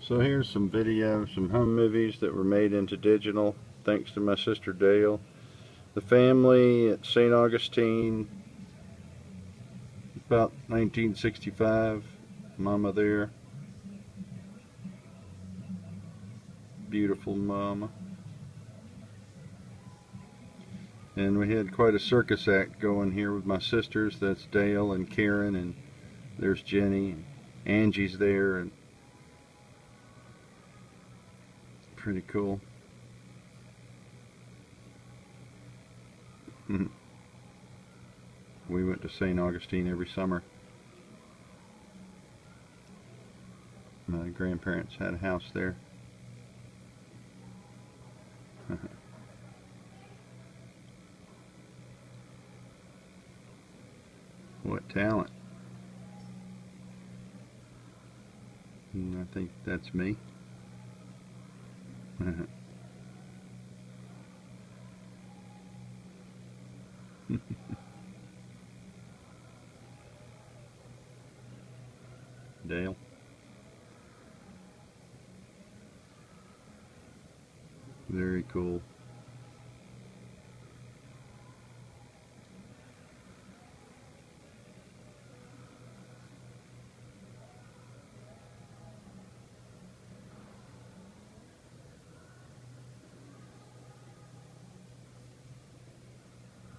So here's some video, some home movies that were made into digital thanks to my sister Dale. The family at St. Augustine, about 1965. Mama there. Beautiful mama. And we had quite a circus act going here with my sisters. That's Dale and Karen, and there's Jenny, and Angie's there, and pretty cool. We went to St. Augustine every summer. My grandparents had a house there. What talent. And I think that's me. Dale. Very cool.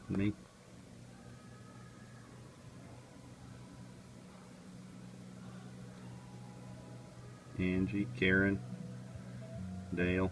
Me. Angie, Karen, Dale.